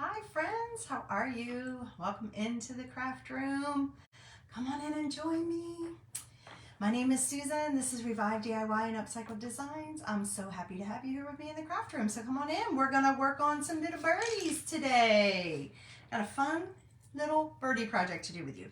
Hi friends, how are you? Welcome into the craft room. Come on in and join me. My name is Susan. This is Revive DIY and Upcycled Designs. I'm so happy to have you here with me in the craft room. So come on in. We're gonna work on some little birdies today. Got a fun little birdie project to do with you.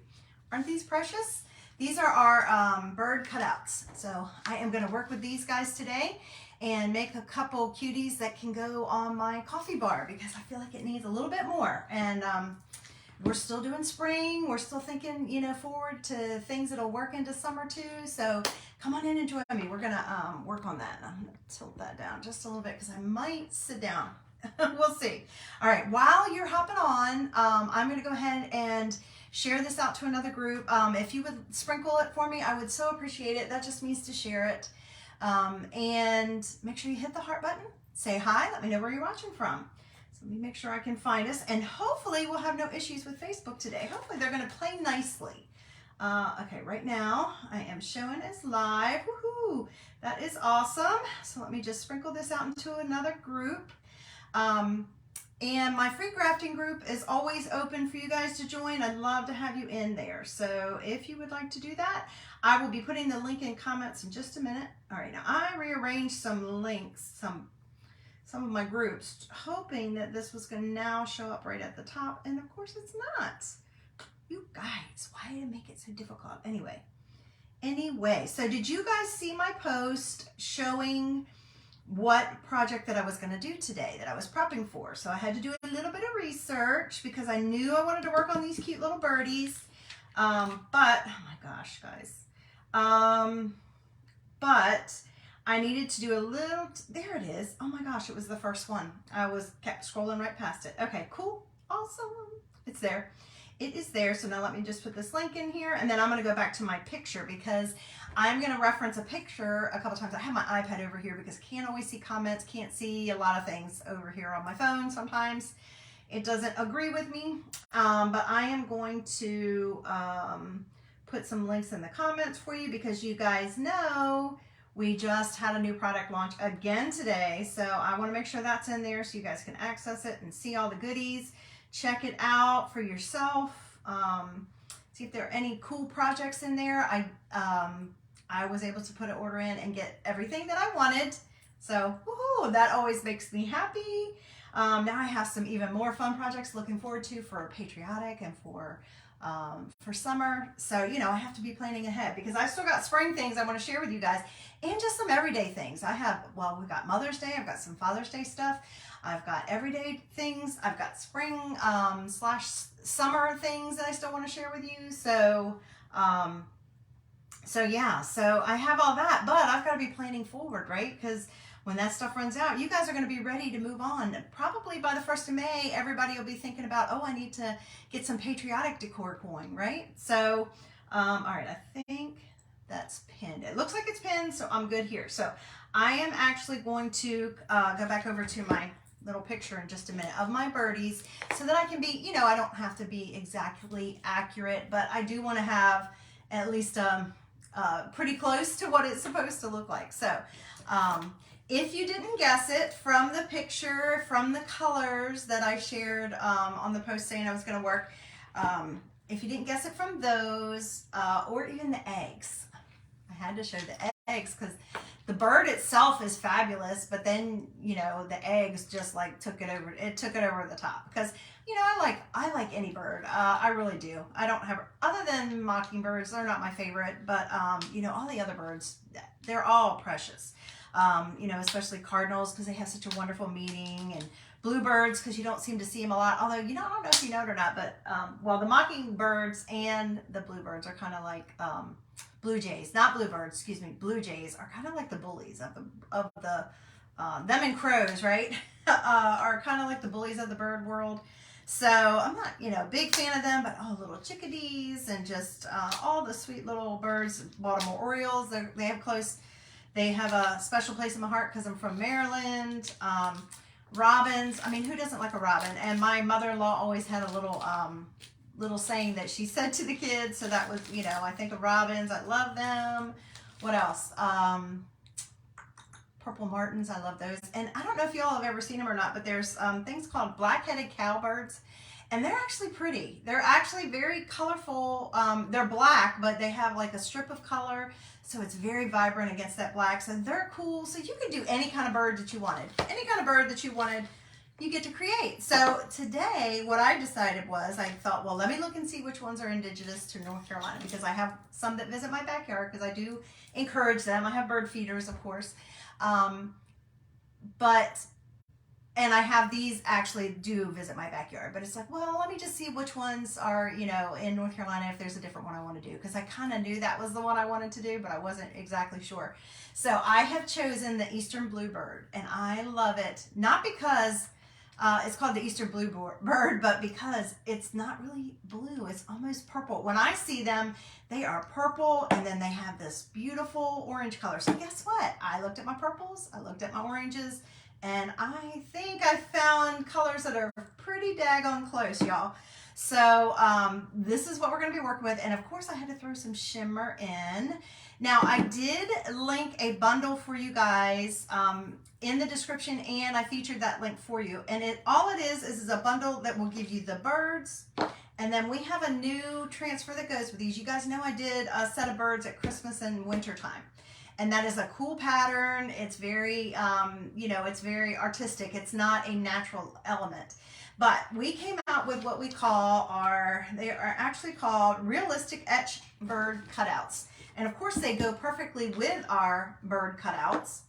Aren't these precious? These are our bird cutouts. So I am gonna work with these guys today and make a couple cuties that can go on my coffee bar because I feel like it needs a little bit more. And we're still doing spring. We're still thinking, forward to things that'll work into summer too. So come on in and join me. We're gonna work on that. I'm gonna tilt that down just a little bit because I might sit down. We'll see. All right, while you're hopping on, I'm gonna go ahead and share this out to another group. If you would sprinkle it for me, I would so appreciate it. That just means to share it. And make sure you hit the heart button. Say hi. Let me know where you're watching from. So let me make sure I can find us. And hopefully we'll have no issues with Facebook today. Hopefully they're going to play nicely. Okay, right now I am showing as live. Woohoo! That is awesome. So let me just sprinkle this out into another group. And my free crafting group is always open for you guys to join. I'd love to have you in there. So if you would like to do that, I will be putting the link in comments in just a minute. All right, now I rearranged some links, some of my groups, hoping that this was going to now show up right at the top. And of course it's not. You guys, why did it make it so difficult? Anyway, so did you guys see my post showing what project that I was going to do today that I was prepping for? So I had to do a little bit of research because I knew I wanted to work on these cute little birdies. But oh my gosh, guys. But I needed to do a little, there it is. Oh my gosh, it was the first one. I kept scrolling right past it. Okay, cool, awesome. It's there. It is there. So now let me just put this link in here and then I'm going to go back to my picture because I'm going to reference a picture a couple times. I have my iPad over here because I can't always see comments, can't see a lot of things over here on my phone sometimes. It doesn't agree with me, but I am going to put some links in the comments for you because you guys know we just had a new product launch again today. So I want to make sure that's in there so you guys can access it and see all the goodies. Check it out for yourself. See if there are any cool projects in there. I was able to put an order in and get everything that I wanted. So woohoo, that always makes me happy. Now I have some even more fun projects looking forward to for patriotic and for summer. So, I have to be planning ahead because I still got spring things I want to share with you guys and just some everyday things. We've got Mother's Day. I've got some Father's Day stuff. I've got everyday things. I've got spring / summer things that I still want to share with you. So yeah, so I have all that, but I've got to be planning forward, right? Because when that stuff runs out, you guys are going to be ready to move on. Probably by the 1st of May, everybody will be thinking about, oh, I need to get some patriotic decor going, right? So, all right, I think that's pinned. It looks like it's pinned, so I'm good here. So I am actually going to go back over to my little picture in just a minute of my birdies so that I can be, I don't have to be exactly accurate, but I do want to have at least pretty close to what it's supposed to look like. So if you didn't guess it from the picture, from the colors that I shared on the post saying I was going to work, if you didn't guess it from those or even the eggs, I had to show the eggs because the bird itself is fabulous, but then, the eggs just like took it over the top because, I like any bird. I really do. I don't have, other than mockingbirds, they're not my favorite, but, all the other birds, they're all precious. Especially cardinals because they have such a wonderful meaning, and bluebirds because you don't seem to see them a lot. Although, I don't know if you know it or not, but the mockingbirds and the bluebirds are kind of like blue jays, not bluebirds, excuse me, blue jays are kind of like the bullies of the them and crows, right? Are kind of like the bullies of the bird world. So I'm not, big fan of them, but little chickadees and just all the sweet little birds. Baltimore Orioles, they have a special place in my heart because I'm from Maryland. Robins, who doesn't like a robin? And my mother-in-law always had a little saying that she said to the kids. So that was, I think of robins. I love them. What else? purple martins. I love those. And I don't know if y'all have ever seen them or not, but there's things called black-headed cowbirds. And they're actually pretty. They're actually very colorful. They're black, but they have like a strip of color. So it's very vibrant against that black. So they're cool. So you could do any kind of bird that you wanted. Any kind of bird that you wanted, you get to create. So today, what I decided was, I thought, well, let me look and see which ones are indigenous to North Carolina, because I have some that visit my backyard, because I do encourage them. I have bird feeders, of course. And I have these actually do visit my backyard, but it's like, well, let me just see which ones are, you know, in North Carolina, if there's a different one I want to do, because I kind of knew that was the one I wanted to do, but I wasn't exactly sure. So I have chosen the Eastern Bluebird, and I love it, not because it's called the Eastern Bluebird, but because it's not really blue, it's almost purple. When I see them, they are purple, and then they have this beautiful orange color. So guess what? I looked at my purples, I looked at my oranges, and I think I found colors that are pretty daggone close, y'all. So this is what we're going to be working with. And of course I had to throw some shimmer in. Now I did link a bundle for you guys in the description, and I featured that link for you. And all it is a bundle that will give you the birds. And then we have a new transfer that goes with these. You guys know I did a set of birds at Christmas and winter time. And that is a cool pattern. It's very, you know, it's very artistic. It's not a natural element. But we came out with what we call they are actually called realistic etched bird cutouts. And of course they go perfectly with our bird cutouts.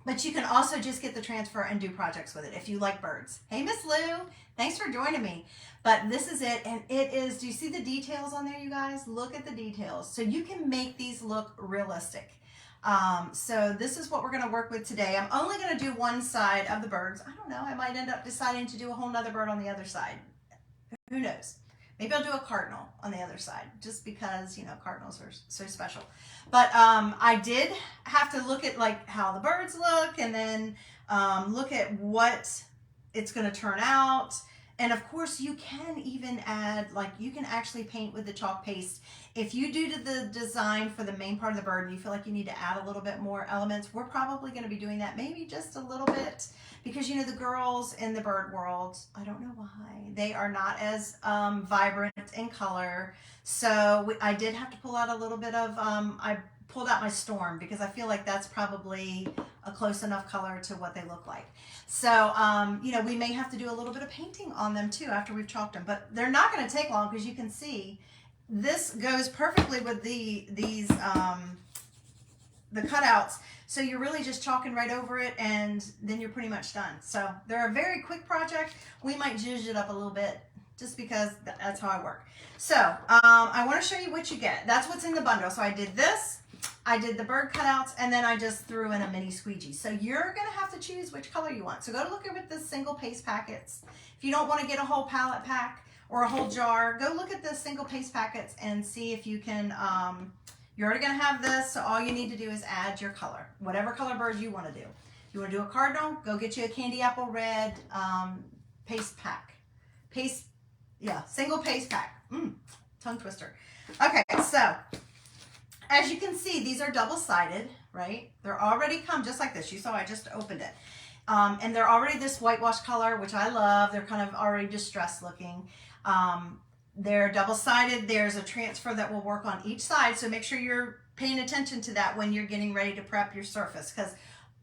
But you can also just get the transfer and do projects with it if you like birds. Hey, Miss Lou, thanks for joining me. But this is it, and it is, do you see the details on there, you guys? Look at the details. So you can make these look realistic. So this is what we're going to work with today. I'm only going to do one side of the birds. I don't know, I might end up deciding to do a whole nother bird on the other side. Who knows? Maybe I'll do a cardinal on the other side, just because, you know, cardinals are so special. But I did have to look at like how the birds look, and then look at what it's going to turn out. And of course you can even add, like you can actually paint with the chalk paste. If you do the design for the main part of the bird and you feel like you need to add a little bit more elements, we're probably going to be doing that, maybe just a little bit, because you know the girls in the bird world, I don't know why, they are not as vibrant in color. So I did have to pull out a little bit of, I pulled out my storm, because I feel like that's probably a close enough color to what they look like. So, you know, we may have to do a little bit of painting on them too after we've chalked them, but they're not going to take long, because you can see this goes perfectly with the cutouts. So you're really just chalking right over it, and then you're pretty much done. So they're a very quick project. We might zhuzh it up a little bit, just because that's how I work. So I want to show you what you get. That's what's in the bundle. So I did this, I did the bird cutouts, and then I just threw in a mini squeegee. So you're going to have to choose which color you want. So go to look at the single paste packets. If you don't want to get a whole palette pack or a whole jar, go look at the single paste packets and see if you can, you're already going to have this. So all you need to do is add your color, whatever color bird you want to do. You want to do a cardinal, go get you a candy apple red paste pack. Single paste pack. Tongue twister. Okay, so as you can see, these are double-sided, right? They're already come just like this. You saw I just opened it. And they're already this whitewash color, which I love. They're kind of already distressed looking. They're double-sided. There's a transfer that will work on each side, so make sure you're paying attention to that when you're getting ready to prep your surface, because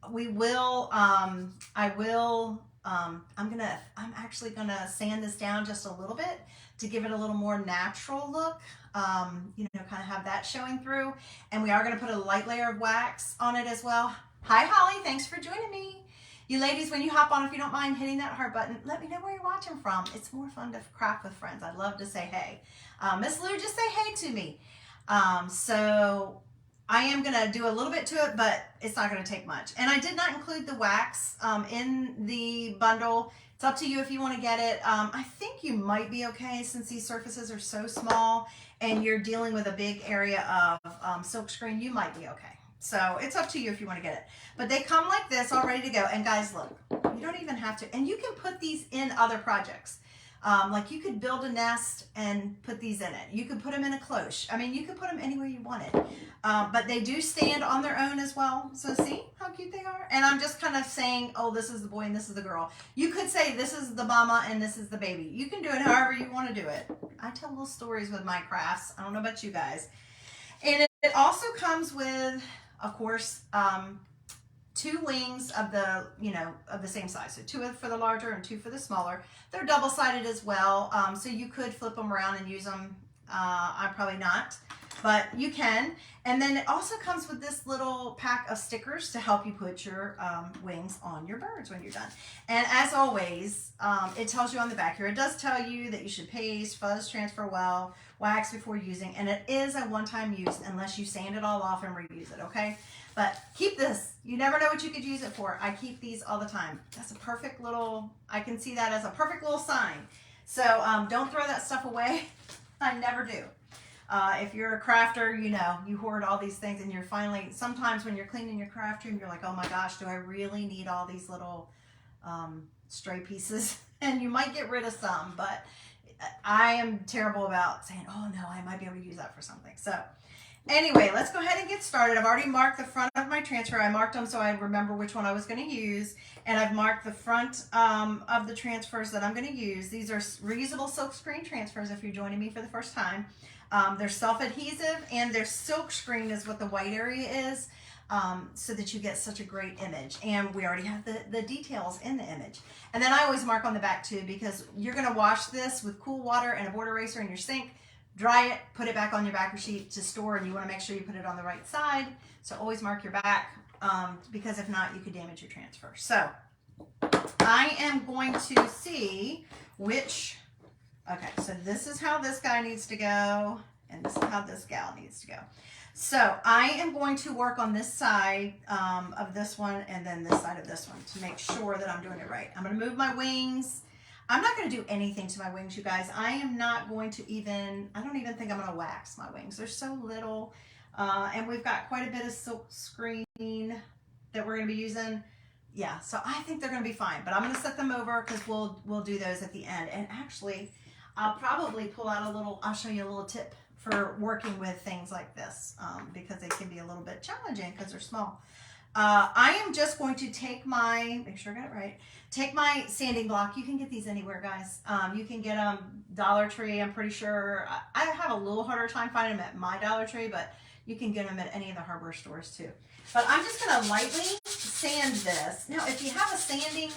I'm actually gonna sand this down just a little bit to give it a little more natural look, you know, kind of have that showing through. And we are gonna put a light layer of wax on it as well. Hi Holly, thanks for joining me. You ladies, when you hop on, if you don't mind hitting that heart button, let me know where you're watching from. It's more fun to craft with friends. I love to say hey. Miss Lou, just say hey to me. So I am going to do a little bit to it, but it's not going to take much. And I did not include the wax in the bundle. It's up to you if you want to get it. I think you might be okay, since these surfaces are so small and you're dealing with a big area of silk screen. You might be okay. So it's up to you if you want to get it. But they come like this, all ready to go. And guys, look, you don't even have to. And you can put these in other projects. Like you could build a nest and put these in it. You could put them in a cloche. I mean, you could put them anywhere you wanted. But they do stand on their own as well. So see how cute they are? And I'm just kind of saying, oh, this is the boy and this is the girl. You could say this is the mama and this is the baby. You can do it however you want to do it. I tell little stories with my crafts. I don't know about you guys. And it also comes with, of course, 2 wings of the, of the same size. So 2 for the larger and 2 for the smaller. They're double-sided as well. So you could flip them around and use them. I'm probably not, but you can. And then it also comes with this little pack of stickers to help you put your wings on your birds when you're done. And as always, it tells you on the back here, it does tell you that you should paste, fuzz, transfer well, wax before using, and it is a one-time use unless you sand it all off and reuse it, okay? But keep this. You never know what you could use it for. I keep these all the time. That's a perfect little, I can see that as a perfect little sign. So don't throw that stuff away. I never do. If you're a crafter, you hoard all these things and you're finally, sometimes when you're cleaning your craft room, you're like, oh my gosh, do I really need all these little stray pieces? And you might get rid of some, but I am terrible about saying, oh no, I might be able to use that for something. So anyway, let's go ahead and get started. I've already marked the front of my transfer. I marked them so I remember which one I was going to use. And I've marked the front of the transfers that I'm going to use. These are reusable silk screen transfers if you're joining me for the first time. They're self-adhesive and their silk screen is what the white area is, so that you get such a great image. And we already have the details in the image. And then I always mark on the back too, because you're going to wash this with cool water and a board eraser in your sink. Dry it, put it back on your backer sheet to store, and you want to make sure you put it on the right side. So always mark your back, because if not, you could damage your transfer. So I am going to see which, okay, so this is how this guy needs to go, and this is how this gal needs to go. So I am going to work on this side of this one and then this side of this one to make sure that I'm doing it right. I'm going to move my wings. I'm not going to do anything to my wings, you guys. I am not going to I don't even think I'm going to wax my wings. They're so little. And we've got quite a bit of silk screen that we're going to be using. Yeah, so I think they're going to be fine. But I'm going to set them over because we'll do those at the end. And actually, I'll probably pull out I'll show you a little tip for working with things like this, because they can be a little bit challenging because they're small. I am just going to take make sure I got it right, take my sanding block. You can get these anywhere, guys. You can get them Dollar Tree, I'm pretty sure. I have a little harder time finding them at my Dollar Tree, but you can get them at any of the hardware stores too. But I'm just going to lightly sand this. Now, if you have a sanding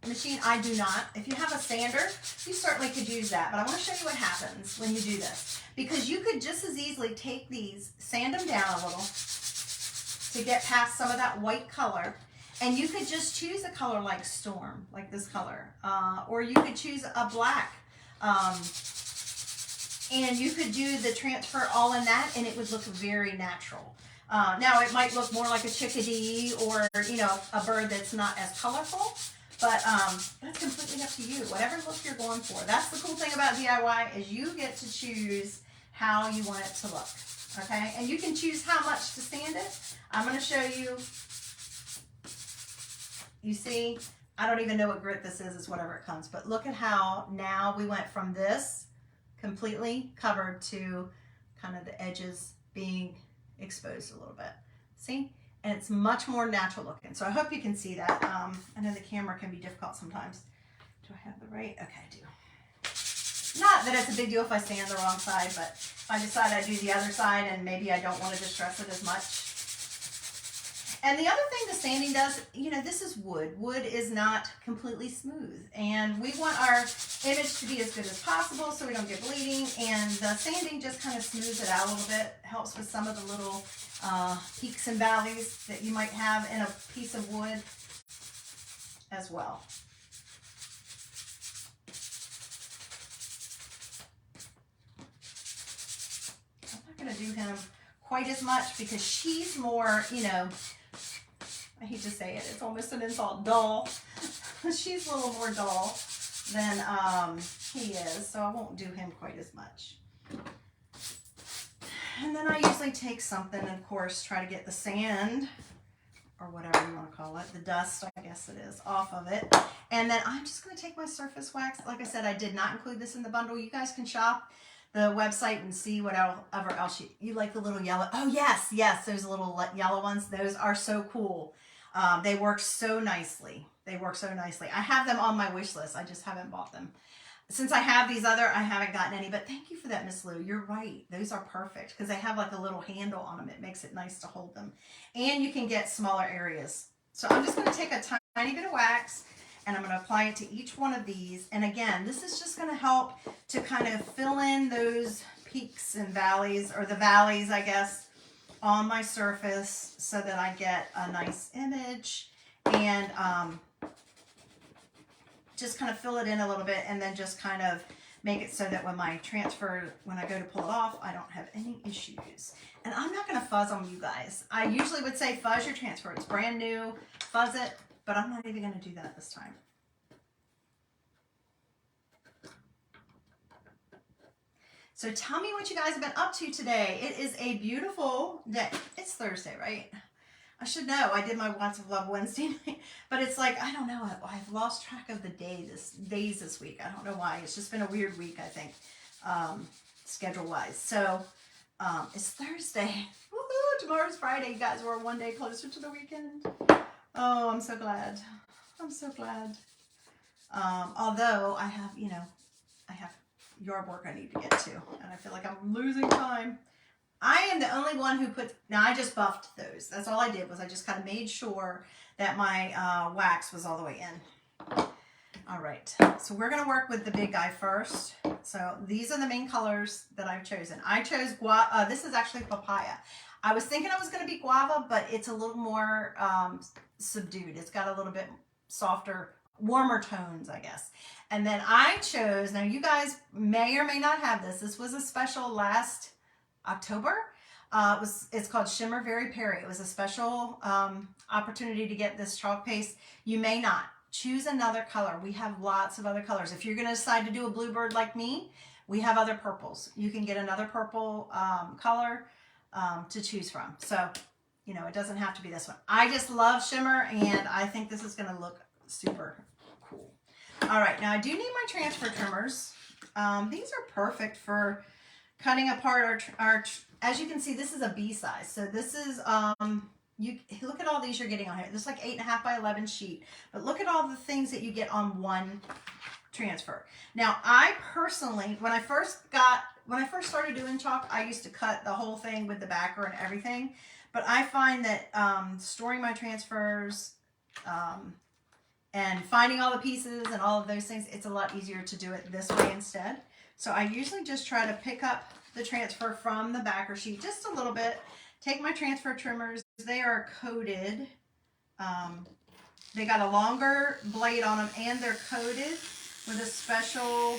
machine, I do not. If you have a sander, you certainly could use that. But I want to show you what happens when you do this. Because you could just as easily take these, sand them down a little to get past some of that white color. And you could just choose a color like Storm, like this color. Or you could choose a black. And you could do the transfer all in that and it would look very natural. Now it might look more like a chickadee or, a bird that's not as colorful. But that's completely up to you. Whatever look you're going for. That's the cool thing about DIY is you get to choose how you want it to look. Okay? And you can choose how much to sand it. I'm going to show you. You see, I don't even know what grit this is. It's whatever it comes. But look at how now we went from this completely covered to kind of the edges being exposed a little bit. See? And it's much more natural looking. So I hope you can see that. I know the camera can be difficult sometimes. Do I have the right? Okay, I do. Not that it's a big deal if I stand the wrong side, but if I decide I do the other side and maybe I don't want to distress it as much. And the other thing the sanding does, this is wood. Wood is not completely smooth. And we want our image to be as good as possible so we don't get bleeding. And the sanding just kind of smooths it out a little bit. Helps with some of the little peaks and valleys that you might have in a piece of wood as well. I'm not going to do him quite as much because she's more, I hate to say it, it's almost an insult, dull. She's a little more dull than he is, so I won't do him quite as much. And then I usually take something and, of course, try to get the sand, or whatever you want to call it, the dust, I guess it is, off of it. And then I'm just going to take my surface wax. Like I said, I did not include this in the bundle. You guys can shop the website and see whatever else you like. The little yellow. Oh yes, those little yellow ones. Those are so cool. They work so nicely. They work so nicely. I have them on my wish list. I just haven't bought them. Since I have these other, I haven't gotten any, but thank you for that, Miss Lou. You're right. Those are perfect because they have like a little handle on them. It makes it nice to hold them. And you can get smaller areas. So I'm just going to take a tiny bit of wax and I'm going to apply it to each one of these. And again, this is just going to help to kind of fill in those peaks and valleys, or the valleys, I guess, on my surface so that I get a nice image. And just kind of fill it in a little bit and then just kind of make it so that when I go to pull it off, I don't have any issues. And I'm not going to fuzz on you guys. I usually would say fuzz your transfer. It's brand new, fuzz it, but I'm not even going to do that this time. So tell me what you guys have been up to today. It is a beautiful day. It's Thursday, right? I should know. I did my Watts of Love Wednesday night, but it's like, I don't know. I've lost track of the days this week. I don't know why. It's just been a weird week, I think, schedule-wise. So it's Thursday. Woohoo! Tomorrow's Friday, you guys. We're one day closer to the weekend. Oh, I'm so glad. I'm so glad. Although I have, I have yard work I need to get to, and I feel like I'm losing time. I am the only one who now I just buffed those. That's all I did, was I just kind of made sure that my wax was all the way in. All right, so we're gonna work with the big guy first. So these are the main colors that I've chosen. I chose this is actually papaya. I was thinking I was gonna be guava, but it's a little more subdued. It's got a little bit softer, warmer tones, I guess. And then I chose, now you guys may or may not have this. This was a special last October. It's called Shimmer Very Perry. It was a special opportunity to get this chalk paste. You may not. Choose another color. We have lots of other colors. If you're going to decide to do a bluebird like me, we have other purples. You can get another purple color to choose from. So, it doesn't have to be this one. I just love shimmer, and I think this is going to look super cool. All right, now I do need my transfer trimmers. These are perfect for cutting apart our, as you can see, this is a B size. So this is, you look at all these you're getting on here. This is like 8.5 by 11 sheet, but look at all the things that you get on one transfer. Now, I personally, when I first started doing chalk, I used to cut the whole thing with the backer and everything. But I find that storing my transfers and finding all the pieces and all of those things, it's a lot easier to do it this way instead. So I usually just try to pick up the transfer from the backer sheet just a little bit. Take my transfer trimmers. They are coated. They got a longer blade on them, and they're coated with a special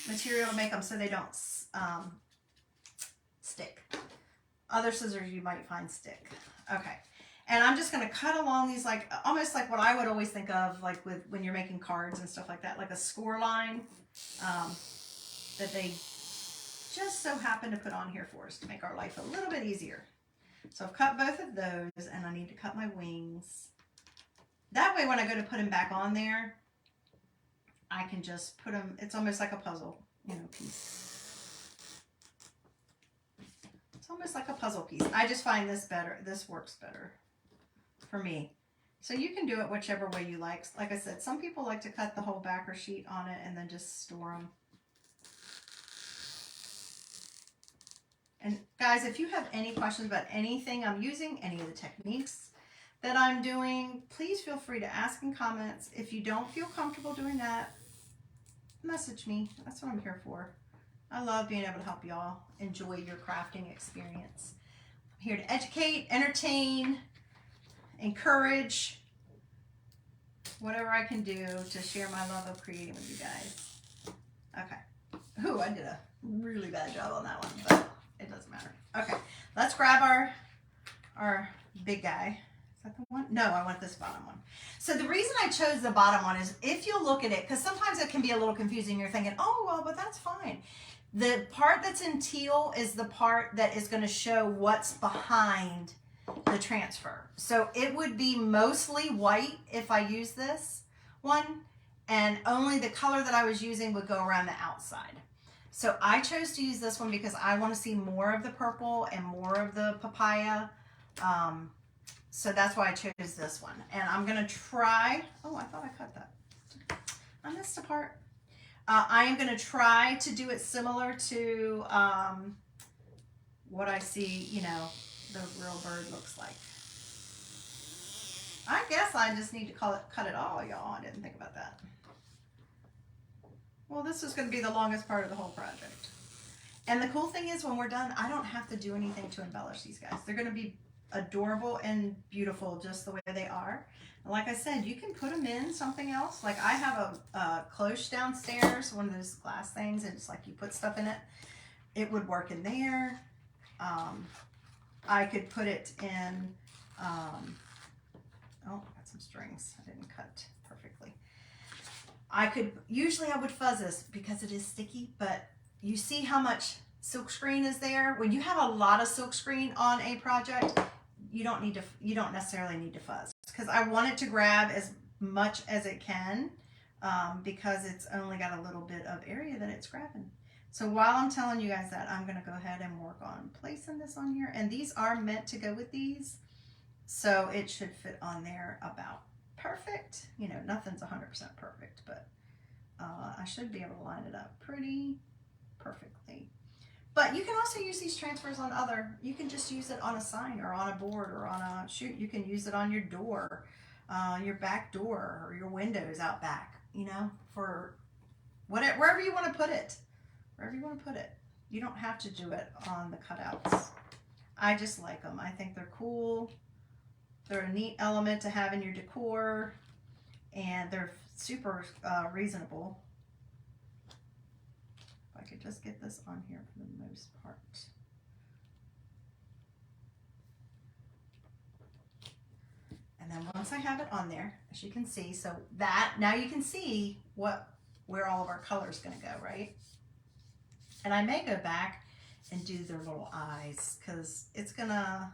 material to make them so they don't stick. Other scissors you might find stick. Okay. And I'm just going to cut along these, like almost like what I would always think of, like when you're making cards and stuff like that, like a score line. That they just so happen to put on here for us to make our life a little bit easier. So I've cut both of those, and I need to cut my wings. That way when I go to put them back on there, I can just put them, it's almost like a puzzle, piece. It's almost like a puzzle piece. I just find this better. This works better for me. So you can do it whichever way you like. Like I said, some people like to cut the whole backer sheet on it and then just store them. And guys, if you have any questions about anything I'm using, any of the techniques that I'm doing, please feel free to ask in comments. If you don't feel comfortable doing that, message me. That's what I'm here for. I love being able to help y'all enjoy your crafting experience. I'm here to educate, entertain, encourage, whatever I can do to share my love of creating with you guys. Okay. Ooh, I did a really bad job on that one, but it doesn't matter. Okay, let's grab our big guy. Is that the one? No, I want this bottom one. So the reason I chose the bottom one is if you look at it, because sometimes it can be a little confusing. You're thinking, oh, well, but that's fine. The part that's in teal is the part that is going to show what's behind the transfer. So it would be mostly white if I use this one, and only the color that I was using would go around the outside. So I chose to use this one because I want to see more of the purple and more of the papaya. So that's why I chose this one. And I'm going to try, oh, I thought I cut that. I missed a part. I am going to try to do it similar to what I see, you know, the real bird looks like. I guess I just need to cut it all, y'all. I didn't think about that. Well, this is going to be the longest part of the whole project. And the cool thing is when we're done, I don't have to do anything to embellish these guys. They're going to be adorable and beautiful just the way they are. And like I said, you can put them in something else. Like I have a cloche downstairs, one of those glass things, and it's like you put stuff in it. It would work in there. I could put it in, oh, I got some strings. I didn't cut perfectly. Usually I would fuzz this because it is sticky, but you see how much silk screen is there? When you have a lot of silk screen on a project, you don't necessarily need to fuzz, because I want it to grab as much as it can, because it's only got a little bit of area that it's grabbing. So while I'm telling you guys that, I'm going to go ahead and work on placing this on here. And these are meant to go with these, so it should fit on there about perfect. You know, nothing's 100% perfect, but I should be able to line it up pretty perfectly. But you can also use these transfers on you can just use it on a sign or on a board or on a shoot. You can use it on your door, your back door, or your windows out back, you know, for wherever you want to put it. Wherever you want to put it. You don't have to do it on the cutouts. I just like them. I think they're cool. They're a neat element to have in your decor, and they're super reasonable. If I could just get this on here for the most part. And then once I have it on there, as you can see, so that now you can see where all of our color is going to go, right? And I may go back and do their little eyes, because it's gonna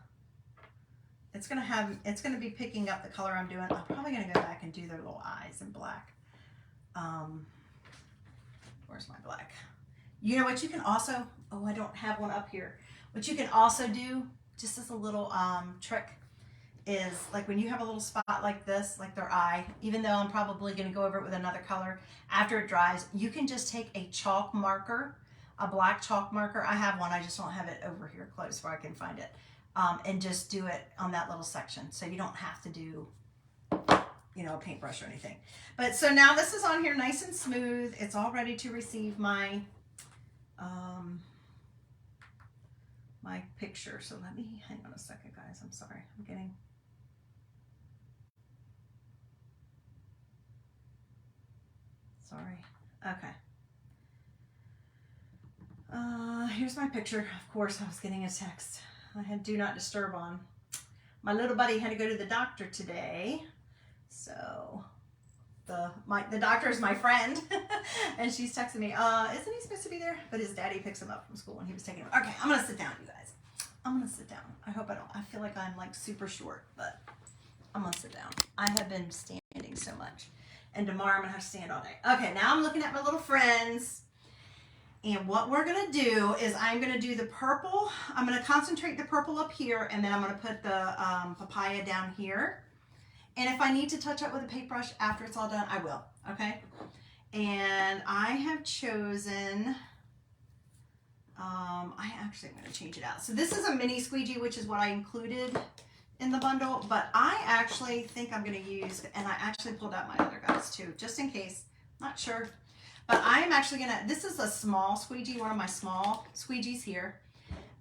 be picking up the color I'm doing. I'm probably gonna go back and do their little eyes in black. Where's my black? You know what you can also, oh, I don't have one up here. What you can also do, just as a little trick, is like when you have a little spot like this, like their eye, even though I'm probably gonna go over it with another color, after it dries, you can just take a chalk marker, a black chalk marker. I have one, I just don't have it over here close where I can find it. And just do it on that little section. So you don't have to do, you know, a paintbrush or anything. But so now this is on here nice and smooth. It's all ready to receive my, my picture. So let me, hang on a second, guys. I'm sorry. I'm getting, sorry. Okay. Here's my picture. Of course, I was getting a text. I had do not disturb on. My little buddy had to go to the doctor today. So the doctor is my friend and she's texting me, isn't he supposed to be there? But his daddy picks him up from school and he was taking him. Okay, I'm gonna sit down, you guys. I'm gonna sit down. I feel like I'm like super short, but I'm gonna sit down. I have been standing so much. And tomorrow I'm gonna have to stand all day. Okay, now I'm looking at my little friends. And what we're gonna do is I'm gonna do the purple. I'm gonna concentrate the purple up here, and then I'm gonna put the papaya down here. And if I need to touch up with a paintbrush after it's all done, I will, okay? And I have chosen, I actually am gonna change it out. So this is a mini squeegee, which is what I included in the bundle, but I actually think I'm gonna use, and I actually pulled out my other guys too, just in case, not sure. But I'm actually gonna, this is a small squeegee, one of my small squeegees here,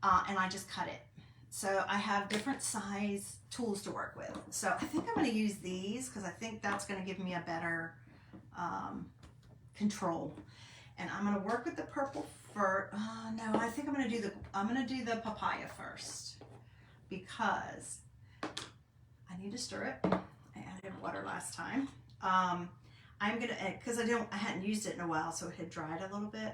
and I just cut it. So I have different size tools to work with. So I think I'm gonna use these because I think that's gonna give me a better control. And I'm gonna work with the purple first. No, I think I'm gonna do the papaya first because I need to stir it. I added water last time. I'm gonna, because I hadn't used it in a while, so it had dried a little bit.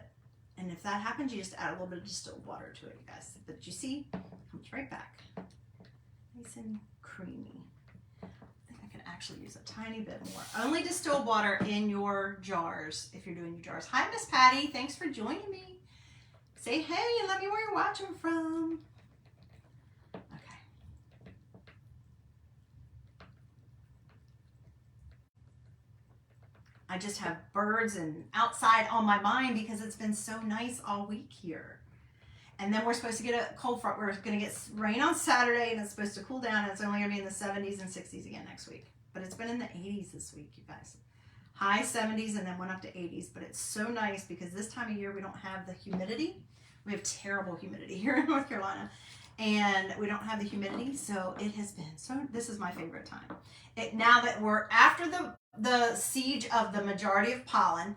And if that happens, you just add a little bit of distilled water to it, you guys. But you see, it comes right back. Nice and creamy. I think I can actually use a tiny bit more. Only distilled water in your jars if you're doing your jars. Hi, Miss Patty. Thanks for joining me. Say hey and let me know where you're watching from. Okay. I just have birds and outside on my mind because it's been so nice all week here. And then we're supposed to get a cold front. We're going to get rain on Saturday, and it's supposed to cool down. And it's only going to be in the 70s and 60s again next week. But it's been in the 80s this week, you guys. High 70s and then went up to 80s. But it's so nice because this time of year we don't have the humidity. We have terrible humidity here in North Carolina. And we don't have the humidity. So it has been so, this is my favorite time. Now that we're after the siege of the majority of pollen,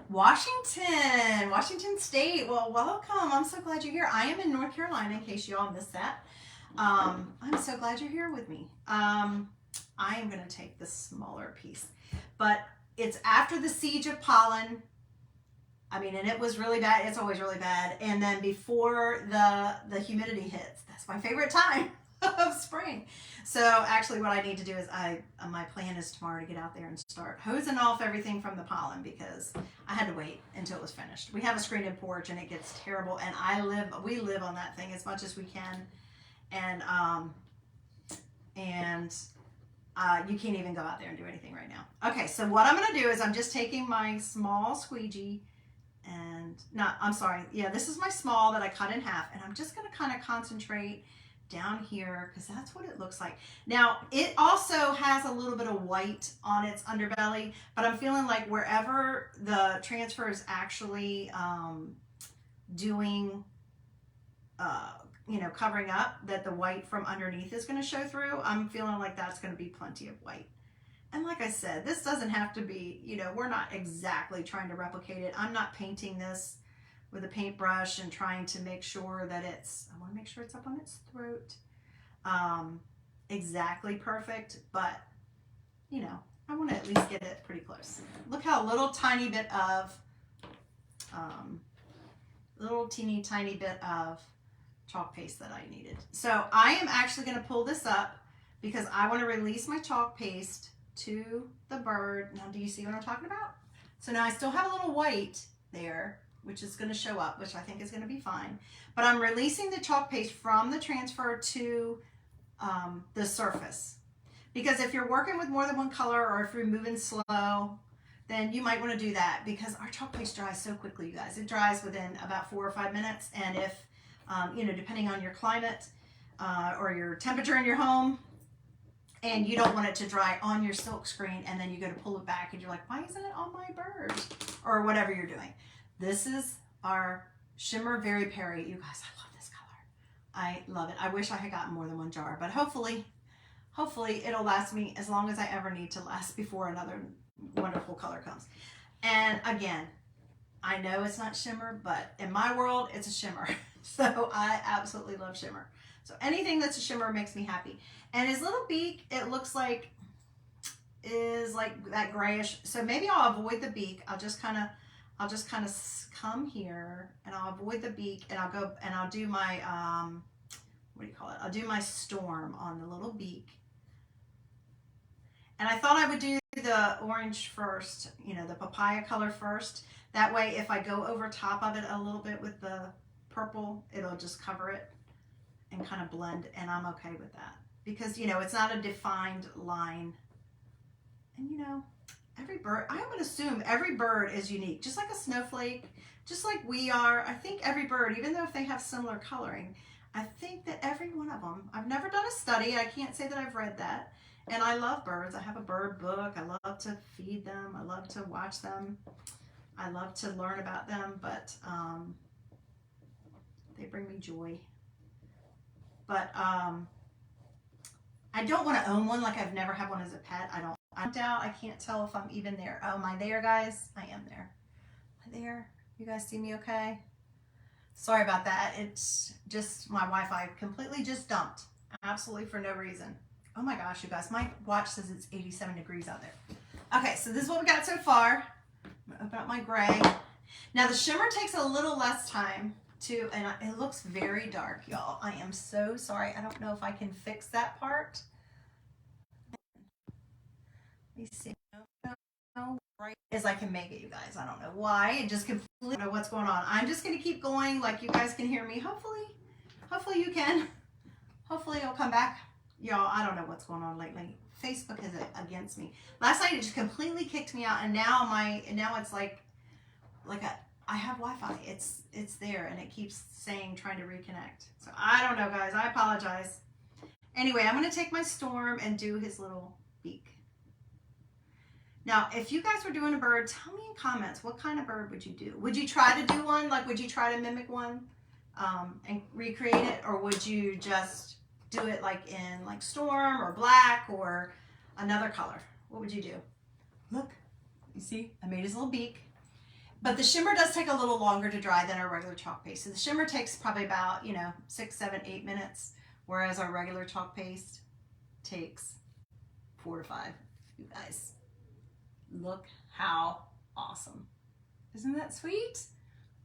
Washington State. Well, welcome. I'm so glad you're here. I am in North Carolina, in case you all missed that. I'm so glad you're here with me. I am going to take the smaller piece. But it's after the siege of pollen. I mean, and it was really bad. It's always really bad. And then before the humidity hits. That's my favorite time of spring. So actually what I need to do is my plan is tomorrow to get out there and start hosing off everything from the pollen because I had to wait until it was finished. We have a screened-in porch and it gets terrible, and we live on that thing as much as we can, and you can't even go out there and do anything right now. Okay, so what I'm going to do is I'm just taking my small squeegee this is my small that I cut in half, and I'm just going to kind of concentrate down here because that's what it looks like. Now it also has a little bit of white on its underbelly, but I'm feeling like wherever the transfer is actually doing covering up, that the white from underneath is going to show through. I'm feeling like that's going to be plenty of white. And like I said, this doesn't have to be, we're not exactly trying to replicate it. I'm not painting this with a paintbrush and trying to make sure that I want to make sure it's up on its throat exactly perfect, but I want to at least get it pretty close. Look how little tiny bit of teeny tiny bit of chalk paste that I needed. So I am actually going to pull this up because I want to release my chalk paste to the bird. Now do you see what I'm talking about? So now I still have a little white there, which is going to show up, which I think is going to be fine. But I'm releasing the chalk paste from the transfer to the surface. Because if you're working with more than one color, or if you're moving slow, then you might want to do that, because our chalk paste dries so quickly, you guys. It dries within about 4 or 5 minutes. And if, depending on your climate or your temperature in your home, and you don't want it to dry on your silk screen, and then you go to pull it back and you're like, why isn't it on my bird? Or whatever you're doing. This is our Shimmer Very Peri. You guys, I love this color. I love it. I wish I had gotten more than one jar, but hopefully it'll last me as long as I ever need to last before another wonderful color comes. And again, I know it's not shimmer, but in my world, it's a shimmer. So I absolutely love shimmer. So anything that's a shimmer makes me happy. And his little beak, it looks like, is like that grayish. So maybe I'll avoid the beak. I'll just kind of come here and I'll avoid the beak, and I'll go and I'll do my, I'll do my storm on the little beak. And I thought I would do the orange first, the papaya color first. That way, if I go over top of it a little bit with the purple, it'll just cover it and kind of blend, and I'm okay with that. Because, it's not a defined line. And, every bird, I would assume every bird is unique, just like a snowflake, just like we are. I think every bird, even though if they have similar coloring, I think that every one of them, I've never done a study, I can't say that I've read that, and I love birds. I have a bird book. I love to feed them. I love to watch them. I love to learn about them, but they bring me joy. But I don't want to own one. Like, I've never had one as a pet. I doubt. I can't tell if I'm even there. Oh, am I there, guys? I am there. Am I there? You guys see me okay? Sorry about that. It's just my Wi-Fi completely just dumped. Absolutely for no reason. Oh my gosh, you guys. My watch says it's 87 degrees out there. Okay, so this is what we got so far. I'm going to open up my gray. Now, the shimmer takes a little less time too, and it looks very dark, y'all. I am so sorry. I don't know if I can fix that part. me see. No, right as I can make it, you guys. I don't know why. It just completely don't know what's going on. I'm just gonna keep going like you guys can hear me. Hopefully you can. Hopefully it'll come back. Y'all, I don't know what's going on lately. Facebook is against me. Last night it just completely kicked me out, and now it's like I have Wi-Fi. It's there, and it keeps saying trying to reconnect. So I don't know, guys. I apologize. Anyway, I'm gonna take my Storm and do his little beak. Now, if you guys were doing a bird, tell me in comments, what kind of bird would you do? Would you try to do one? Like, would you try to mimic one and recreate it? Or would you just do it like in like Storm or Black or another color? What would you do? Look, you see, I made his little beak. But the shimmer does take a little longer to dry than our regular chalk paste. So the shimmer takes probably about, 6, 7, 8 minutes, whereas our regular chalk paste takes 4 to 5, you guys. Look how awesome. Isn't that sweet?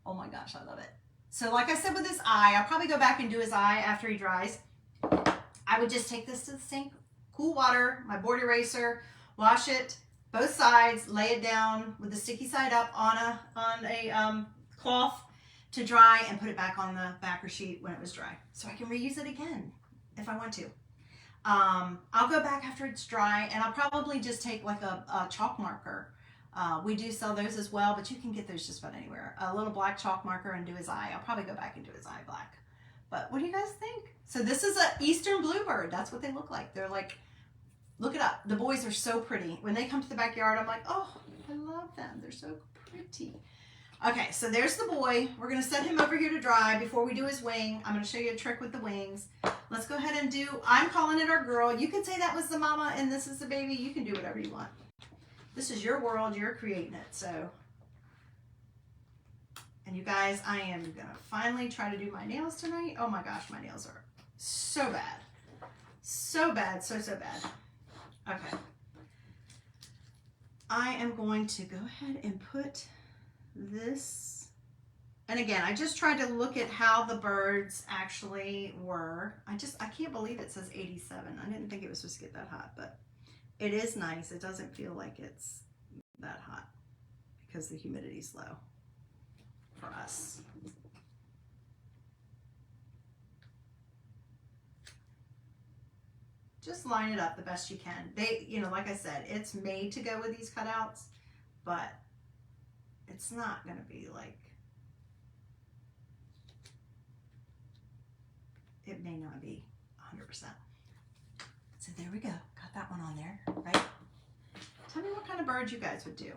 Oh my gosh, I love it. So like I said with his eye, I'll probably go back and do his eye after he dries. I would just take this to the sink, cool water, my board eraser, wash it both sides, lay it down with the sticky side up on a cloth to dry, and put it back on the backer sheet when it was dry. So I can reuse it again if I want to. I'll go back after it's dry, and I'll probably just take like a chalk marker. We do sell those as well, but you can get those just about anywhere. A little black chalk marker and do his eye. I'll probably go back and do his eye black. But what do you guys think? So this is an Eastern Bluebird. That's what they look like. They're like, look it up. The boys are so pretty. When they come to the backyard, I'm like, oh, I love them. They're so pretty. Okay, so there's the boy. We're going to set him over here to dry before we do his wing. I'm going to show you a trick with the wings. Let's go ahead and do, I'm calling it our girl. You can say that was the mama and this is the baby. You can do whatever you want. This is your world. You're creating it. So, and you guys, I am going to finally try to do my nails tonight. Oh my gosh, my nails are so bad. So bad. So bad. Okay. I am going to go ahead and put this, and again, I just tried to look at how the birds actually were. I can't believe it says 87. I didn't think it was supposed to get that hot, but it is nice. It doesn't feel like it's that hot because the humidity's low for us. Just line it up the best you can. They, like I said, it's made to go with these cutouts, but it's not going to be like, it may not be 100%. So there we go. Got that one on there, right? Tell me what kind of bird you guys would do.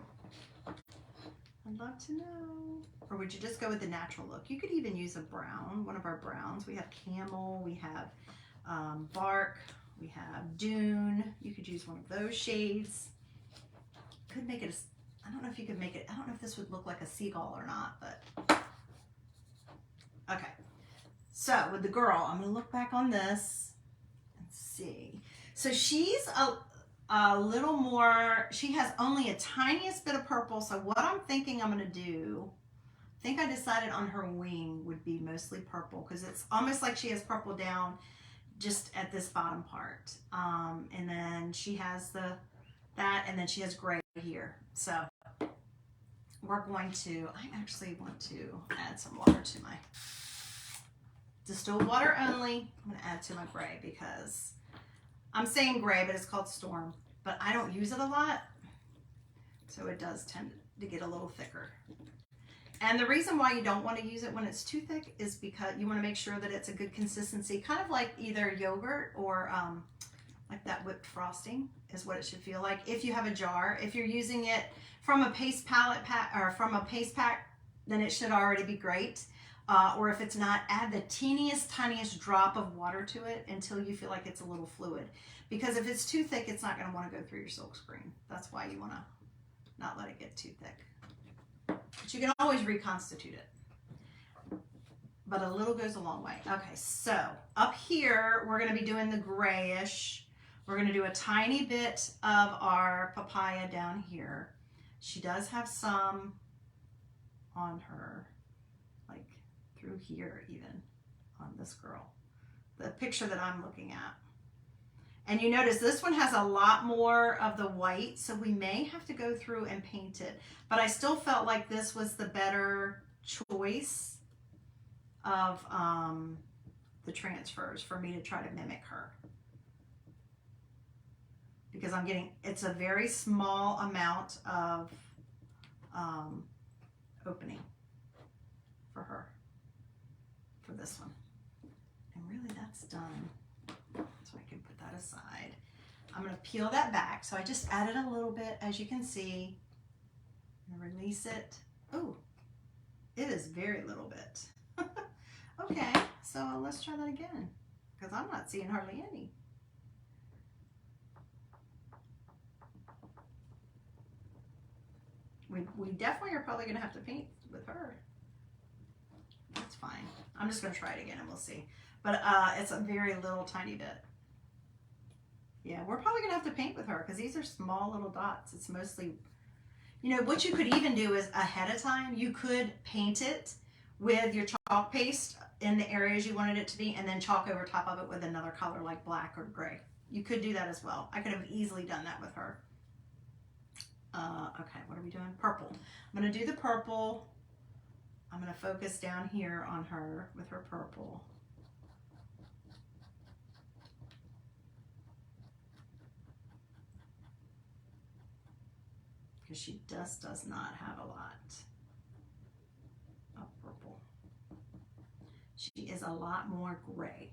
I'd love to know. Or would you just go with the natural look? You could even use a brown, one of our browns. We have camel, we have bark, we have dune. You could use one of those shades. Could make it I don't know if you could make it, I don't know if this would look like a seagull or not, but okay. So with the girl, I'm gonna look back on this and see. So she's a little more, she has only a tiniest bit of purple. So what I'm thinking I'm gonna do, I think I decided on her wing would be mostly purple because it's almost like she has purple down just at this bottom part. And then she has that, and then she has gray here. So we're going to, I actually want to add some water to my distilled water only. I'm going to add to my gray because I'm saying gray, but it's called Storm. But I don't use it a lot, so it does tend to get a little thicker. And the reason why you don't want to use it when it's too thick is because you want to make sure that it's a good consistency, kind of like either yogurt or like that whipped frosting is what it should feel like. If you have a jar, if you're using it from a paste palette pack or from a paste pack, then it should already be great. Or if it's not, add the teeniest, tiniest drop of water to it until you feel like it's a little fluid. Because if it's too thick, it's not going to want to go through your silk screen. That's why you want to not let it get too thick. But you can always reconstitute it. But a little goes a long way. Okay, so up here, we're going to be doing the grayish. We're going to do a tiny bit of our papaya down here. She does have some on her, like through here even, on this girl. The picture that I'm looking at. And you notice this one has a lot more of the white, so we may have to go through and paint it. But I still felt like this was the better choice of the transfers for me to try to mimic her. Because I'm getting, it's a very small amount of opening for her, for this one. And really that's done. So I can put that aside. I'm going to peel that back. So I just added a little bit, as you can see, and release it. Oh, it is very little bit. Okay, so let's try that again, because I'm not seeing hardly any. We definitely are probably going to have to paint with her. That's fine. I'm just going to try it again and we'll see. But it's a very little tiny bit. Yeah, we're probably going to have to paint with her because these are small little dots. It's mostly, you know, what you could even do is ahead of time, you could paint it with your chalk paste in the areas you wanted it to be and then chalk over top of it with another color like black or gray. You could do that as well. I could have easily done that with her. Okay, what are we doing? Purple. I'm going to do the purple. I'm going to focus down here on her with her purple. Because she just does not have a lot of purple. She is a lot more gray.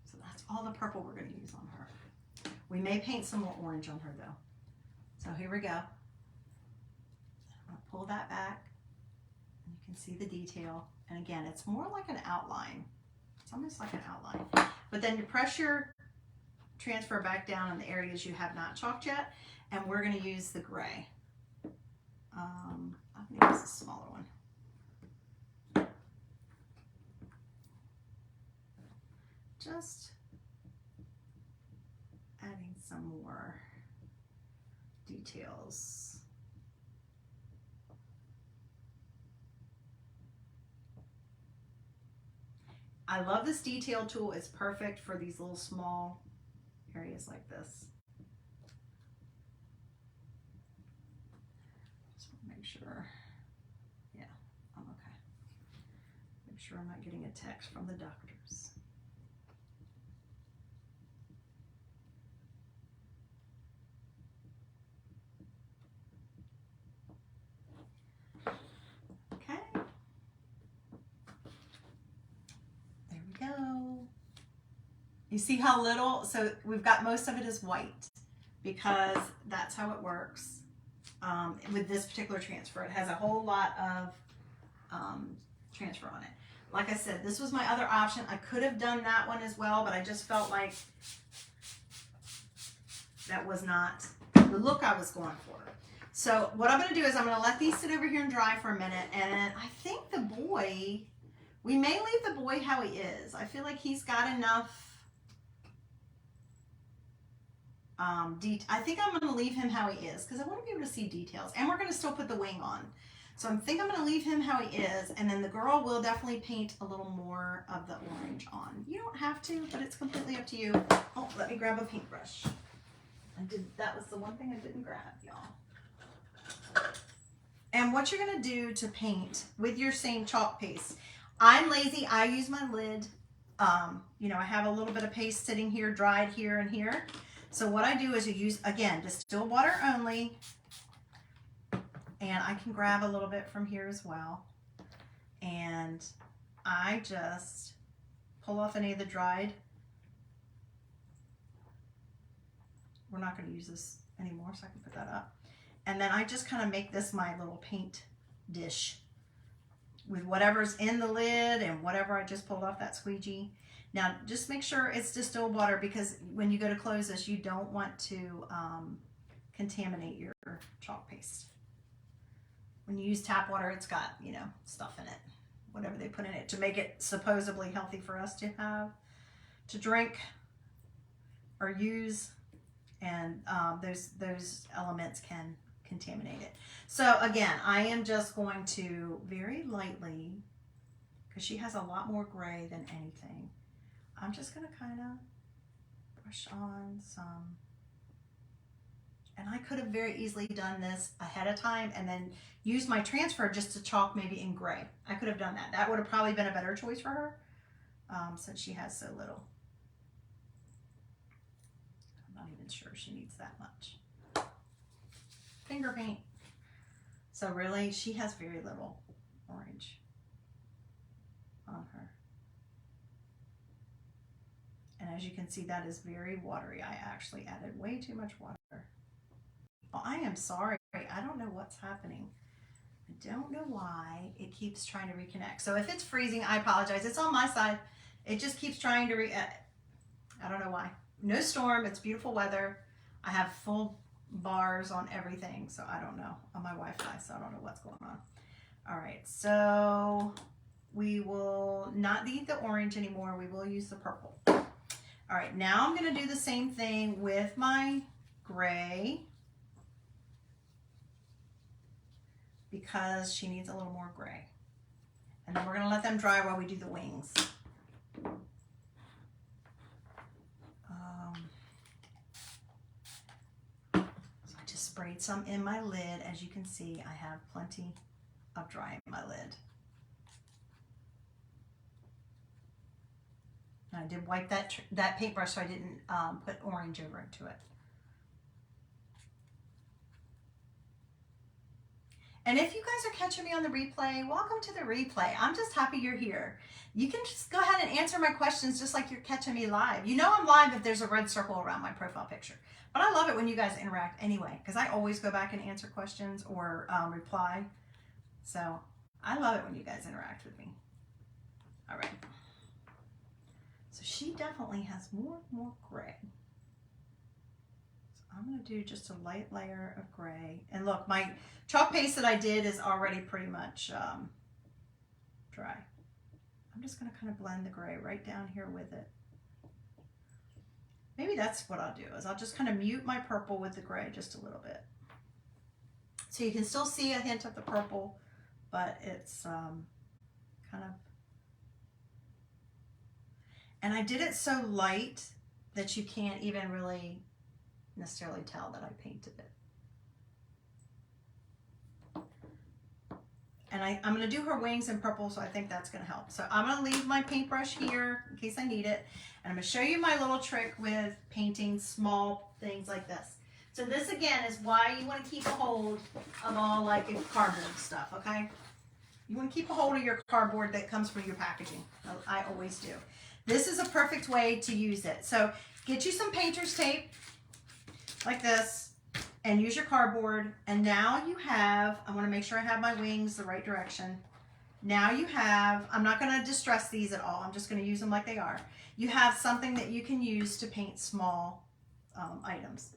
So that's all the purple we're going to use on her. We may paint some more orange on her though. So here we go. I'm going to pull that back. You can see the detail, and again, it's more like an outline. It's almost like an outline. But then you press your transfer back down in the areas you have not chalked yet, and we're going to use the gray. I'm going to use a smaller one. Just adding some more details. I love this detail tool. It's perfect for these little small areas like this. Just want to make sure, yeah, I'm okay. Make sure I'm not getting a text from the doctors. Okay. There we go. You see how little, so we've got most of it is white because that's how it works with this particular transfer. It has a whole lot of transfer on it. Like I said, this was my other option. I could have done that one as well, but I just felt like that was not the look I was going for. So what I'm going to do is I'm going to let these sit over here and dry for a minute, and I think the boy, we may leave the boy how he is. I feel like he's got enough. I think I'm going to leave him how he is because I want to be able to see details, and we're going to still put the wing on. So I think I'm going to leave him how he is, and then the girl will definitely paint a little more of the orange on. You don't have to, but it's completely up to you. Oh, let me grab a paintbrush. That was the one thing I didn't grab, y'all. And what you're going to do to paint with your same chalk paste. I'm lazy. I use my lid. You know, I have a little bit of paste sitting here, dried here and here. So what I do is you use, again, distilled water only. And I can grab a little bit from here as well. And I just pull off any of the dried. We're not going to use this anymore, so I can put that up. And then I just kind of make this my little paint dish with whatever's in the lid and whatever I just pulled off that squeegee. Now, just make sure it's distilled water because when you go to close this, you don't want to contaminate your chalk paste. When you use tap water, it's got, you know, stuff in it, whatever they put in it to make it supposedly healthy for us to have, to drink or use. And those elements can contaminate it. So again, I am just going to very lightly, because she has a lot more gray than anything, I'm just going to kind of brush on some. And I could have very easily done this ahead of time and then used my transfer just to chalk maybe in gray. I could have done that. That would have probably been a better choice for her, since she has so little. I'm not even sure she needs that much. Finger paint. So really, she has very little orange on her. And as you can see, that is very watery. I actually added way too much water. Well, I am sorry. I don't know what's happening. I don't know why it keeps trying to reconnect. So if it's freezing, I apologize. It's on my side. It just keeps trying to I don't know why. No storm. It's beautiful weather. I have full bars on everything. So I don't know. On my Wi-Fi. So I don't know what's going on. All right. So we will not need the orange anymore. We will use the purple. All right. Now I'm going to do the same thing with my gray, because she needs a little more gray. And then we're going to let them dry while we do the wings. So I just sprayed some in my lid. As you can see, I have plenty of dry in my lid. And I did wipe that paintbrush so I didn't put orange over into it. And if you guys are catching me on the replay, welcome to the replay. I'm just happy you're here. You can just go ahead and answer my questions just like you're catching me live. You know I'm live if there's a red circle around my profile picture. But I love it when you guys interact anyway, because I always go back and answer questions or reply. So I love it when you guys interact with me. All right. So she definitely has more gray. I'm going to do just a light layer of gray. And look, my chalk paste that I did is already pretty much dry. I'm just going to kind of blend the gray right down here with it. Maybe that's what I'll do, is I'll just kind of mute my purple with the gray just a little bit. So you can still see a hint of the purple, but it's kind of... And I did it so light that you can't even really necessarily tell that I painted it. And I'm going to do her wings in purple, so I think that's going to help. So I'm going to leave my paintbrush here in case I need it. And I'm going to show you my little trick with painting small things like this. So this again is why you want to keep a hold of all like cardboard stuff, okay? You want to keep a hold of your cardboard that comes from your packaging. I always do. This is a perfect way to use it. So get you some painter's tape like this and use your cardboard. And now you have, I want to make sure I have my wings the right direction. Now you have, I'm not going to distress these at all. I'm just going to use them like they are. You have something that you can use to paint small items.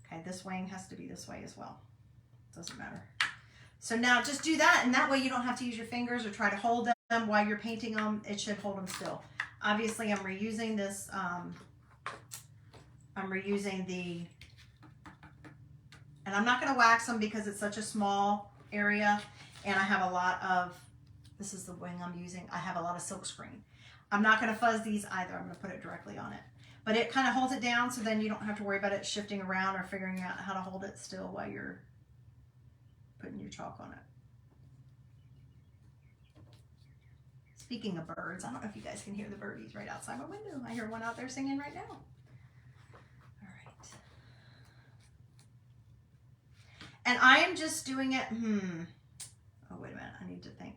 Okay, this wing has to be this way as well. Doesn't matter. So now just do that, and that way you don't have to use your fingers or try to hold them while you're painting them. It should hold them still. Obviously, I'm reusing this. I'm reusing the, and I'm not going to wax them because it's such a small area, and I have a lot of, this is the wing I'm using. I have a lot of silk screen. I'm not going to fuzz these either. I'm going to put it directly on it. But it kind of holds it down, so then you don't have to worry about it shifting around or figuring out how to hold it still while you're putting your chalk on it. Speaking of birds, I don't know if you guys can hear the birdies right outside my window. I hear one out there singing right now. All right. And I am just doing it, oh, wait a minute, I need to think.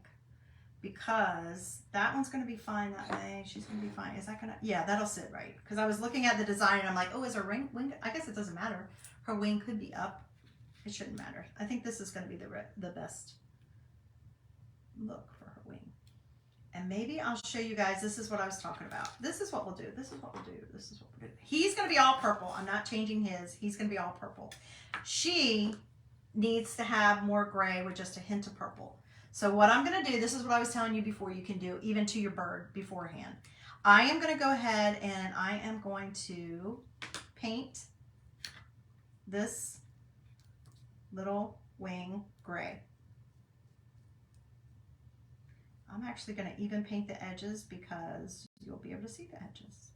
Because that one's going to be fine that way. She's going to be fine. Is that going to, yeah, that'll sit right. Because I was looking at the design and I'm like, oh, is her wing, I guess it doesn't matter. Her wing could be up. It shouldn't matter. I think this is going to be the best look for her wing. And maybe I'll show you guys, this is what I was talking about. This is what we'll do. This is what we'll do. This is what we'll do. He's going to be all purple. I'm not changing his. He's going to be all purple. She needs to have more gray with just a hint of purple. So what I'm going to do, this is what I was telling you before you can do, even to your bird beforehand. I am going to go ahead and I am going to paint this little wing gray. I'm actually going to even paint the edges because you'll be able to see the edges.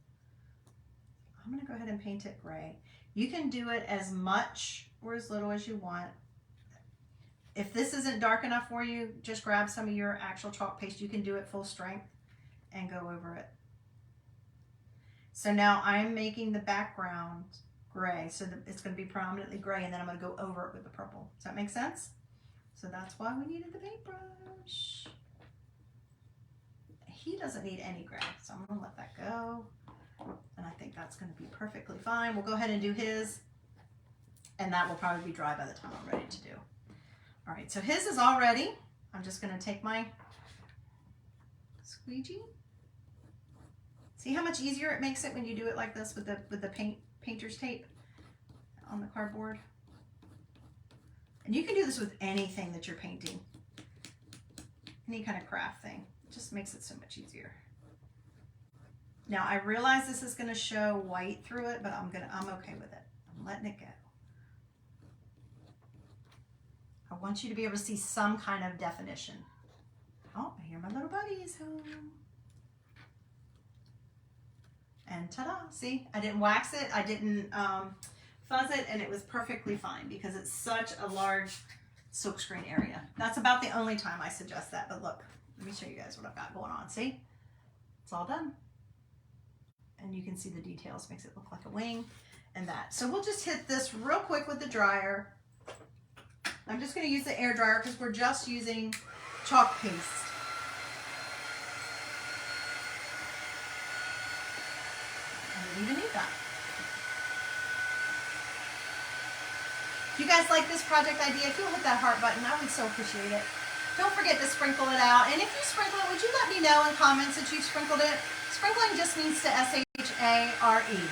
I'm going to go ahead and paint it gray. You can do it as much or as little as you want. If this isn't dark enough for you, just grab some of your actual chalk paste. You can do it full strength and go over it. So now I'm making the background gray, so that it's going to be predominantly gray, and then I'm going to go over it with the purple. Does that make sense? So that's why we needed the paintbrush. He doesn't need any gray, so I'm going to let that go. And I think that's going to be perfectly fine. We'll go ahead and do his, and that will probably be dry by the time I'm ready to do. All right, so his is all ready. I'm just going to take my squeegee. See how much easier it makes it when you do it like this with the painter's tape on the cardboard? And you can do this with anything that you're painting, any kind of craft thing. It just makes it so much easier. Now I realize this is going to show white through it, but I'm okay with it. I'm letting it go. I want you to be able to see some kind of definition. Oh, I hear my little buddies home. And ta-da, see, I didn't wax it, I didn't fuzz it, and it was perfectly fine because it's such a large silkscreen area. That's about the only time I suggest that, but look, let me show you guys what I've got going on. See, it's all done. And you can see the details, makes it look like a wing and that. So we'll just hit this real quick with the dryer. I'm just going to use the air dryer because we're just using chalk paste. I didn't even need that. If you guys like this project idea, if you'll hit that heart button, I would so appreciate it. Don't forget to sprinkle it out. And if you sprinkle it, would you let me know in comments that you sprinkled it? Sprinkling just means to S-H-A-R-E.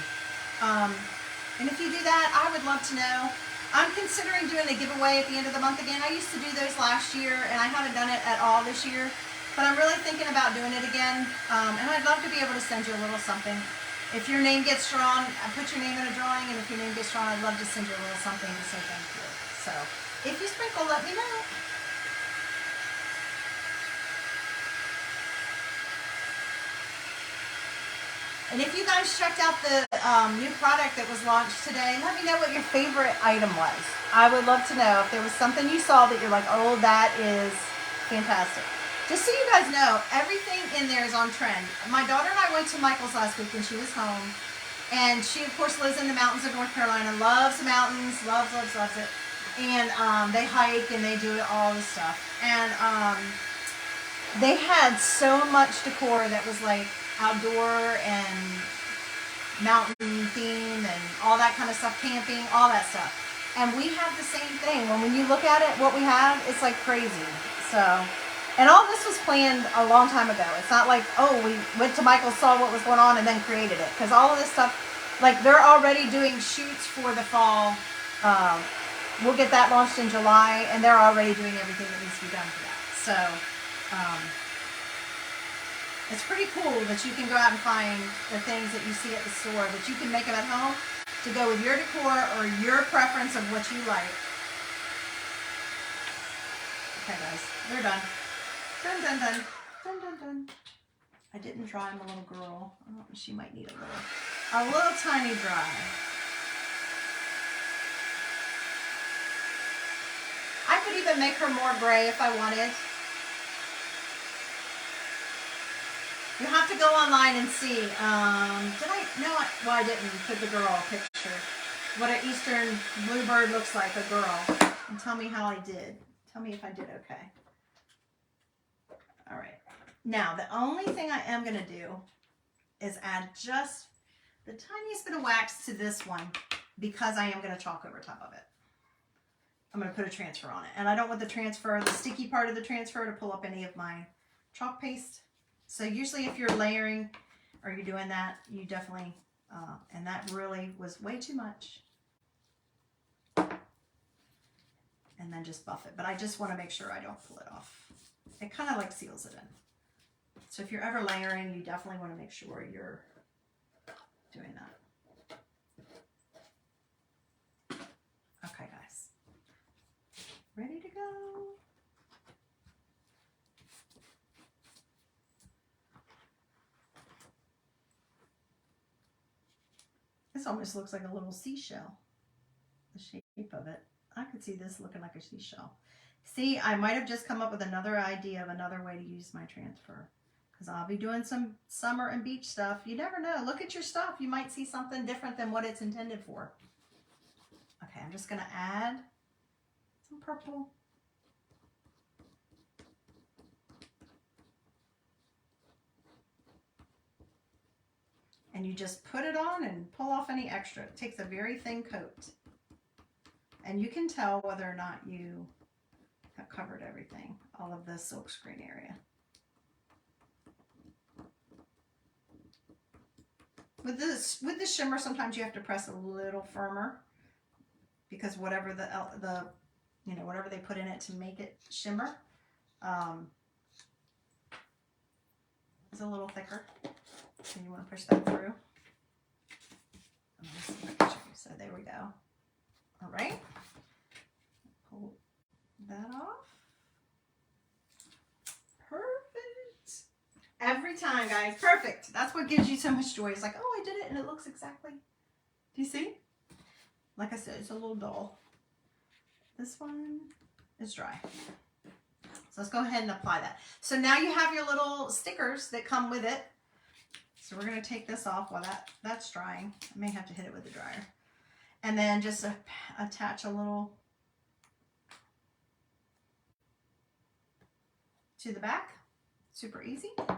And if you do that, I would love to know. I'm considering doing a giveaway at the end of the month again. I used to do those last year, and I haven't done it at all this year. But I'm really thinking about doing it again. And I'd love to be able to send you a little something. If your name gets drawn, I put your name in a drawing, and if your name gets drawn, I'd love to send you a little something to say thank you. So if you sprinkle, let me know. And if you guys checked out the new product that was launched today, let me know what your favorite item was. I would love to know if there was something you saw that you're like, oh, that is fantastic. Just so you guys know, everything in there is on trend. My daughter and I went to Michael's last week when she was home. And she, of course, lives in the mountains of North Carolina, loves the mountains, loves it. And they hike and they do all this stuff. And they had so much decor that was like outdoor and mountain theme and all that kind of stuff, camping, all that stuff. And we have the same thing. When you look at it, what we have, it's like crazy. So, and all this was planned a long time ago. It's not like, oh, we went to Michael, saw what was going on, and then created it. Because all of this stuff, like they're already doing shoots for the fall. We'll get that launched in July, and they're already doing everything that needs to be done for that. So, it's pretty cool that you can go out and find the things that you see at the store that you can make them at home to go with your decor or your preference of what you like. Okay, guys, they're done. Done. I didn't dry my little girl. Oh, she might need a little tiny dry. I could even make her more gray if I wanted. You have to go online and see. Well, I didn't put the girl picture. What an Eastern bluebird looks like, a girl. And tell me how I did. Tell me if I did okay. All right. Now, the only thing I am going to do is add just the tiniest bit of wax to this one because I am going to chalk over top of it. I'm going to put a transfer on it. And I don't want the sticky part of the transfer to pull up any of my chalk paste. So usually if you're layering or you're doing that, you definitely, and that really was way too much. And then just buff it. But I just want to make sure I don't pull it off. It kind of like seals it in. So if you're ever layering, you definitely want to make sure you're doing that. Okay, guys. ready to go. This almost looks like a little seashell, the shape of it. I could see this looking like a seashell. See, I might have just come up with another idea of another way to use my transfer, because I'll be doing some summer and beach stuff. You never know. Look at your stuff. You might see something different than what it's intended for. Okay, I'm just going to add some purple. And you just put it on and pull off any extra. It takes a very thin coat. And you can tell whether or not you have covered everything, all of the silk screen area. With the shimmer, sometimes you have to press a little firmer, because whatever whatever they put in it to make it shimmer is a little thicker. So you want to push that through. So there we go. All right. Pull that off. Perfect. Every time, guys. Perfect. That's what gives you so much joy. It's like, oh, I did it and it looks exactly. Do you see? Like I said, it's a little dull. This one is dry. So let's go ahead and apply that. So now you have your little stickers that come with it. So we're going to take this off while that's drying. I may have to hit it with the dryer. And then just attach a little to the back. Super easy. And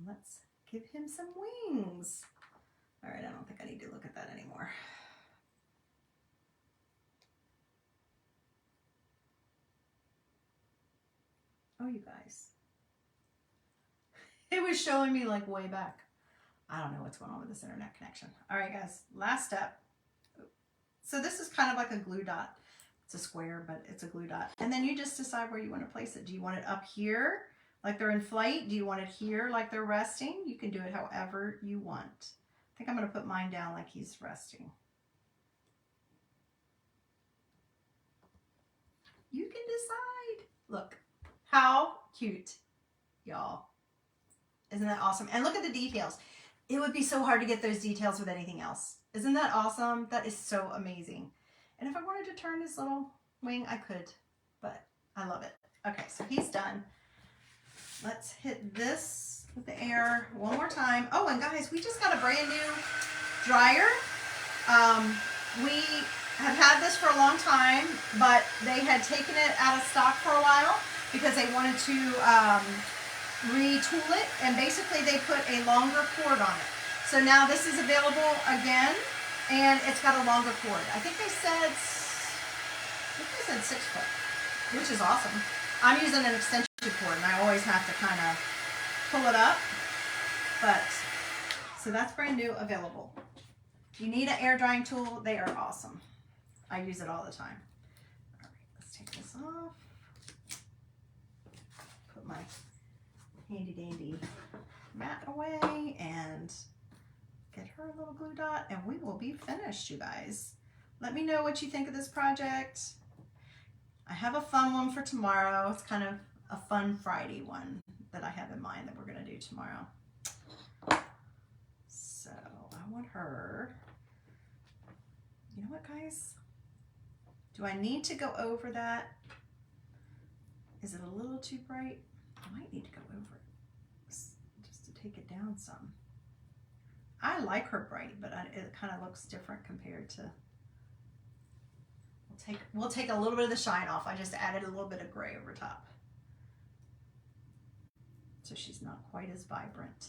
let's give him some wings. All right, I don't think I need to look at that anymore. Oh, you guys. It was showing me like way back. I don't know what's going on with this internet connection. All right, guys, last step. So this is kind of like a glue dot. It's a square, but it's a glue dot. And then you just decide where you want to place it. Do you want it up here like they're in flight? Do you want it here like they're resting? You can do it however you want. I think I'm going to put mine down like he's resting. You can decide. Look, how cute, y'all. Isn't that awesome? And look at the details. It would be so hard to get those details with anything else. Isn't that awesome? That is so amazing. And if I wanted to turn his little wing, I could, but I love it. Okay, so he's done. Let's hit this with the air one more time. Oh, and guys, we just got a brand new dryer. We have had this for a long time, but they had taken it out of stock for a while because they wanted to retool it, and basically they put a longer cord on it. So now this is available again, and it's got a longer cord. I think they said 6 foot, which is awesome. I'm using an extension cord, and I always have to kind of pull it up. But so that's brand new, available. If you need an air drying tool, they are awesome. I use it all the time. All right, let's take this off. Put my handy dandy mat away and get her a little glue dot, and we will be finished, you guys. Let me know what you think of this project. I have a fun one for tomorrow. It's kind of a fun Friday one that I have in mind that we're going to do tomorrow. So I want her, you know what, guys? Do I need to go over that? Is it a little too bright? I might need to go over it just to take it down some. I like her bright, but it kind of looks different compared to. We'll take a little bit of the shine off. I just added a little bit of gray over top, so she's not quite as vibrant.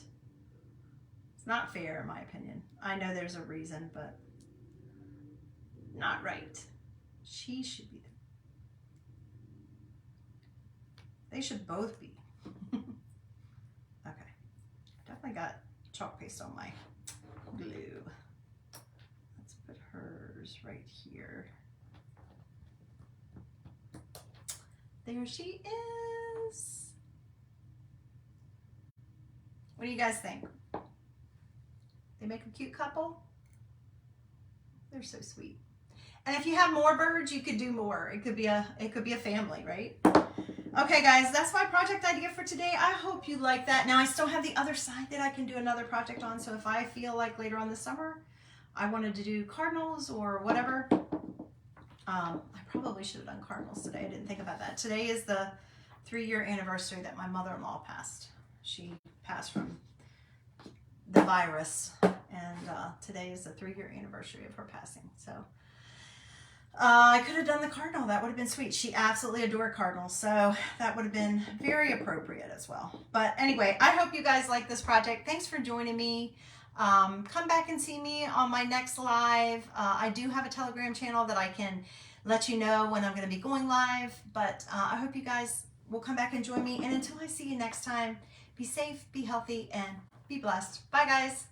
It's not fair, in my opinion. I know there's a reason, but not right. She should be. They should both be. Okay, definitely got chalk paste on my glue. Let's put hers right here. There she is. What do you guys think? They make a cute couple? They're so sweet. And if you have more birds, you could do more. It could be a family, right? Okay, guys, that's my project idea for today. I hope you like that. Now, I still have the other side that I can do another project on. So if I feel like later on this summer, I wanted to do cardinals or whatever, I probably should have done cardinals today. I didn't think about that. Today is the 3-year anniversary that my mother-in-law passed. She passed from the virus, and today is the 3-year anniversary of her passing. So I could have done the cardinal. That would have been sweet. She absolutely adored cardinals, so that would have been very appropriate as well. But anyway, I hope you guys like this project. Thanks for joining me. Come back and see me on my next live. I do have a Telegram channel that I can let you know when I'm going to be going live. But I hope you guys will come back and join me. And until I see you next time, be safe, be healthy, and be blessed. Bye, guys.